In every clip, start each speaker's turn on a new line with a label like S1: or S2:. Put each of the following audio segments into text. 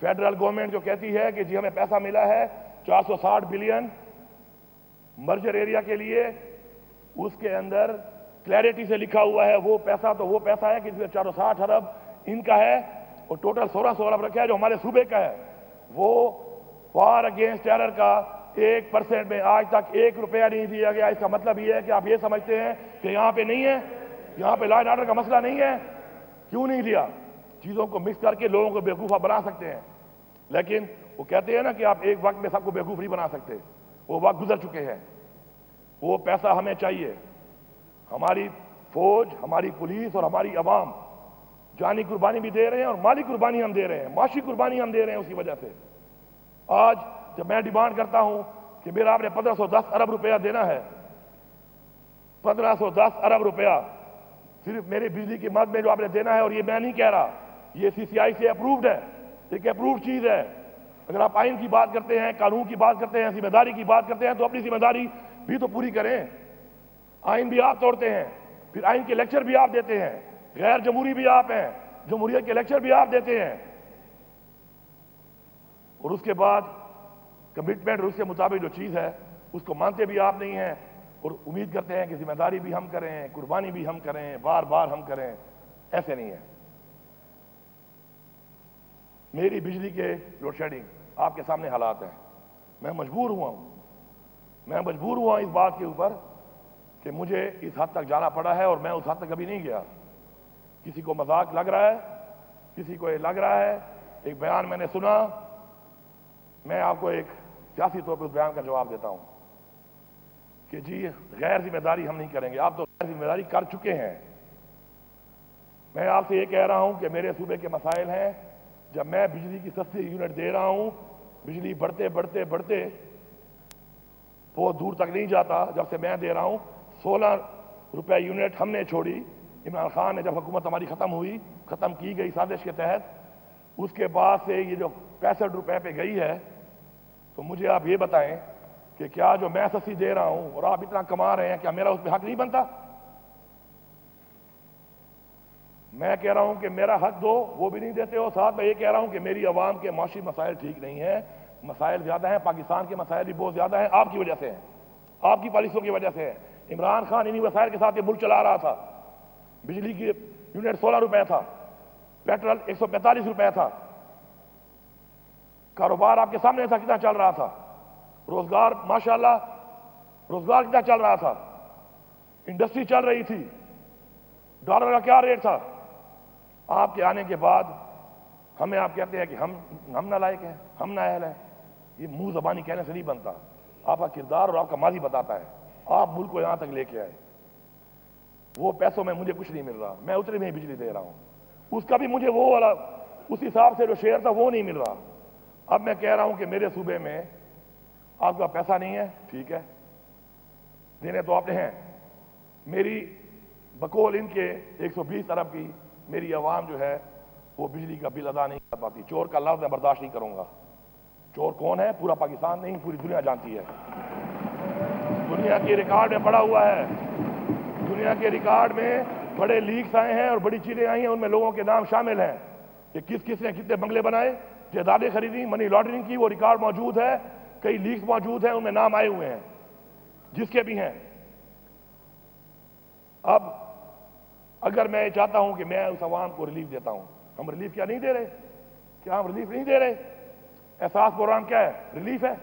S1: Federal government جو کہتی ہے کہ جی ہمیں پیسہ ملا ہے 460 بلین مرجر ایریا کے لیے، اس کے اندر کلیئرٹی سے لکھا ہوا ہے وہ پیسہ ہے کہ جس میں 460 ارب ان کا ہے اور ٹوٹل 1600 ارب رکھا ہے جو ہمارے صوبے کا ہے۔ وہ وار اگینسٹ ٹیرر کا 1% میں آج تک 1 روپیہ نہیں دیا گیا۔ اس کا مطلب یہ ہے کہ آپ یہ سمجھتے ہیں کہ یہاں پہ نہیں ہے، یہاں پہ لا اینڈ آرڈر کا مسئلہ نہیں ہے۔ کیوں نہیں دیا؟ چیزوں کو مکس کر کے لوگوں کو بیوقوفہ بنا سکتے ہیں، لیکن وہ کہتے ہیں نا کہ آپ ایک وقت میں سب کو بیوقوف نہیں بنا سکتے، وہ وقت گزر چکے ہیں۔ وہ پیسہ ہمیں چاہیے۔ ہماری فوج، ہماری پولیس اور ہماری عوام جانی قربانی بھی دے رہے ہیں اور مالی قربانی ہم دے رہے ہیں، معاشی قربانی ہم دے رہے ہیں اسی وجہ سے۔ آج جب میں ڈیمانڈ کرتا ہوں کہ میرا آپ نے 1510 ارب روپیہ دینا ہے، 1510 ارب روپیہ صرف میری بجلی کی مد میں جو آپ نے دینا ہے، اور یہ میں نہیں کہہ رہا، یہ CCI سے اپرووڈ ہے، ایک اپرووڈ چیز ہے۔ اگر آپ آئین کی بات کرتے ہیں، قانون کی بات کرتے ہیں، ذمہ داری کی بات کرتے ہیں تو اپنی ذمہ داری بھی تو پوری کریں۔ آئین بھی آپ توڑتے ہیں، پھر آئین کے لیکچر بھی آپ دیتے ہیں، غیر جمہوری بھی آپ ہیں، جمہوریت کے لیکچر بھی آپ دیتے ہیں، اور اس کے بعد کمٹمنٹ اس کے مطابق جو چیز ہے اس کو مانتے بھی آپ نہیں ہیں، اور امید کرتے ہیں کہ ذمہ داری بھی ہم کریں، قربانی بھی ہم کریں، بار بار ہم کریں۔ ایسے نہیں ہے۔ میری بجلی کے لوڈ شیڈنگ آپ کے سامنے حالات ہیں۔ میں مجبور ہوا اس بات کے اوپر کہ مجھے اس حد تک جانا پڑا ہے، اور میں اس حد تک کبھی نہیں گیا۔ کسی کو مذاق لگ رہا ہے، کسی کو یہ لگ رہا ہے، ایک بیان میں نے سنا، میں آپ کو ایک سیاسی طور پر اس بیان کا جواب دیتا ہوں کہ جی غیر ذمہ داری ہم نہیں کریں گے۔ آپ تو غیر ذمہ داری کر چکے ہیں۔ میں آپ سے یہ کہہ رہا ہوں کہ میرے صوبے کے مسائل ہیں، جب میں بجلی کی سستی یونٹ دے رہا ہوں، بجلی بڑھتے بہت دور تک نہیں جاتا۔ جب سے میں دے رہا ہوں 16 روپے یونٹ ہم نے چھوڑی، عمران خان نے جب حکومت ہماری ختم کی گئی سازش کے تحت، اس کے بعد سے یہ جو 65 روپے پہ گئی ہے، تو مجھے آپ یہ بتائیں کہ کیا جو میں سستی دے رہا ہوں اور آپ اتنا کما رہے ہیں، کیا میرا اس پہ حق نہیں بنتا؟ میں کہہ رہا ہوں کہ میرا حق دو، وہ بھی نہیں دیتے ہو۔ ساتھ میں یہ کہہ رہا ہوں کہ میری عوام کے معاشی مسائل ٹھیک نہیں ہیں، مسائل زیادہ ہیں، پاکستان کے مسائل بھی بہت زیادہ ہیں، آپ کی وجہ سے ہیں، آپ کی پالیسیوں کی وجہ سے ہیں۔ عمران خان انہی وسائل کے ساتھ یہ ملک چلا رہا تھا۔ بجلی کی یونٹ 16 روپے تھا، پیٹرول 145 روپے تھا، کاروبار آپ کے سامنے تھا کتنا چل رہا تھا، روزگار ماشاءاللہ روزگار کتنا چل رہا تھا، انڈسٹری چل رہی تھی، ڈالر کا کیا ریٹ تھا۔ آپ کے آنے کے بعد ہمیں آپ کہتے ہیں کہ ہم نالائق ہیں، ہم نااہل ہیں۔ یہ منہ زبانی کہنے سے نہیں بنتا، آپ کا کردار اور آپ کا ماضی بتاتا ہے۔ آپ ملک کو یہاں تک لے کے آئے، وہ پیسوں میں مجھے کچھ نہیں مل رہا، میں اتنے میں ہی بجلی دے رہا ہوں، اس کا بھی مجھے وہ والا اس حساب سے جو شیئر تھا وہ نہیں مل رہا۔ اب میں کہہ رہا ہوں کہ میرے صوبے میں آپ کا پیسہ نہیں ہے، ٹھیک ہے، دینے تو آپ نے ہیں۔ میری بقول ان کے 120 ارب کی میری عوام جو ہے وہ بجلی کا بل ادا نہیں کر پاتی۔ چور کا لفظ میں برداشت نہیں کروں گا۔ چور کون ہے؟ پورا پاکستان نہیں، پوری دنیا جانتی ہے، دنیا کے ریکارڈ میں پڑا ہوا ہے، دنیا کے ریکارڈ میں بڑے لیکس آئے ہیں اور بڑی چیزیں آئی ہیں، ان میں لوگوں کے نام شامل ہیں کہ کس نے کتنے بنگلے بنائے، جائیدادیں خریدی، منی لانڈرنگ کی، وہ ریکارڈ موجود ہے، کئی لیکس موجود ہیں، ان میں نام آئے ہوئے ہیں جس کے بھی ہیں۔ اب اگر میں چاہتا ہوں کہ میں اس عوام کو ریلیف دیتا ہوں، ہم ریلیف کیا نہیں دے رہے؟ کیا ہم ریلیف نہیں دے رہے؟ احساس پروگرام کیا ہے؟ ریلیف ہے۔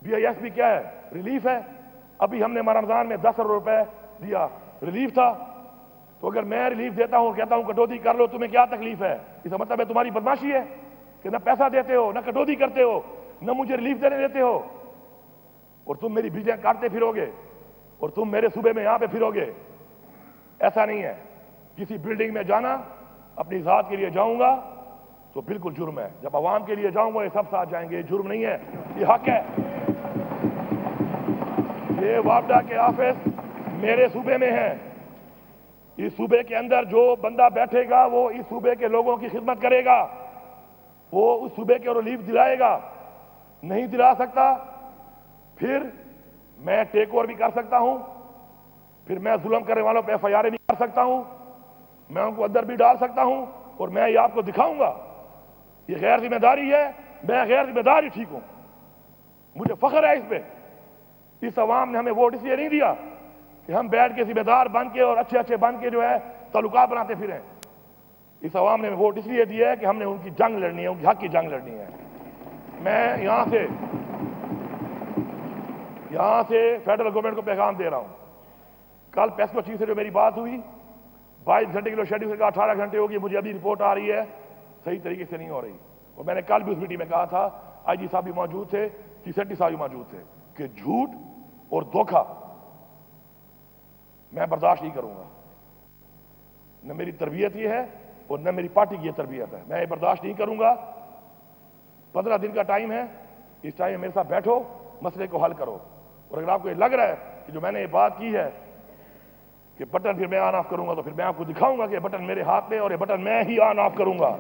S1: BIS بھی کیا ہے؟ ریلیف ہے۔ ابھی ہم نے رمضان میں 10 ارب روپے دیا، ریلیف تھا۔ تو اگر میں ریلیف دیتا ہوں، کہتا ہوں کٹوتی کر لو، تمہیں کیا تکلیف ہے؟ اس کا مطلب ہے تمہاری بدماشی ہے کہ نہ پیسہ دیتے ہو، نہ کٹوتی کرتے ہو، نہ مجھے ریلیف دینے دیتے ہو، اور تم میری بجلیاں کاٹتے پھرو گے، اور تم میرے صوبے میں یہاں پہ پھرو گے۔ ایسا نہیں ہے۔ کسی بلڈنگ میں جانا، اپنی ذات کے لیے جاؤں گا تو بالکل جرم ہے، جب عوام کے لیے جاؤں گا یہ سب ساتھ جائیں گے، یہ جرم نہیں ہے، یہ حق ہے۔ یہ وابڈا کے آفس میرے صوبے میں ہیں، اس صوبے کے اندر جو بندہ بیٹھے گا وہ اس صوبے کے لوگوں کی خدمت کرے گا، وہ اس صوبے کے ریلیف دلائے گا۔ نہیں دلا سکتا، پھر میں ٹیک اوور بھی کر سکتا ہوں، پھر میں ظلم کرنے والوں پہ FIR بھی کر سکتا ہوں، میں ان کو اندر بھی ڈال سکتا ہوں، اور میں یہ آپ کو دکھاؤں گا یہ غیر ذمہ داری ہے، میں غیر ذمہ داری ٹھیک ہوں، مجھے فخر ہے اس پہ۔ اس عوام نے ہمیں ووٹ اس لیے نہیں دیا کہ ہم بیٹھ کے ذمہ دار بن کے اور اچھے اچھے بن کے جو ہے تعلقات بناتے پھریں۔ اس عوام نے ہمیں ووٹ اس لیے دیا ہے کہ ہم نے ان کی جنگ لڑنی ہے، ان کی حق کی جنگ لڑنی ہے۔ میں یہاں سے فیڈرل گورنمنٹ کو پیغام دے رہا ہوں، کل پیسکو چیف سے جو میری بات ہوئی، 22 گھنٹے کی شیڈول سے کہا 18 گھنٹے ہوگی، مجھے ابھی رپورٹ آ رہی ہے صحیح طریقے سے نہیں ہو رہی۔ اور میں نے کل بھی اس میٹنگ میں کہا تھا، آئی جی صاحب بھی موجود تھے، سیٹی صاحب بھی موجود تھے، کہ جھوٹ اور دھوکہ میں برداشت نہیں کروں گا۔ نہ میری تربیت یہ ہے اور نہ میری پارٹی کی یہ تربیت ہے، میں یہ برداشت نہیں کروں گا۔ 15 دن کا ٹائم ہے، اس ٹائم میں میرے ساتھ بیٹھو، مسئلے کو حل کرو۔ اور اگر آپ کو یہ لگ رہا ہے کہ جو میں نے یہ بات کی ہے کہ بٹن پھر میں آن آف کروں گا، تو پھر میں آپ کو دکھاؤں گا کہ بٹن میرے ہاتھ میں اور یہ بٹن میں ہی آن آف کروں گا۔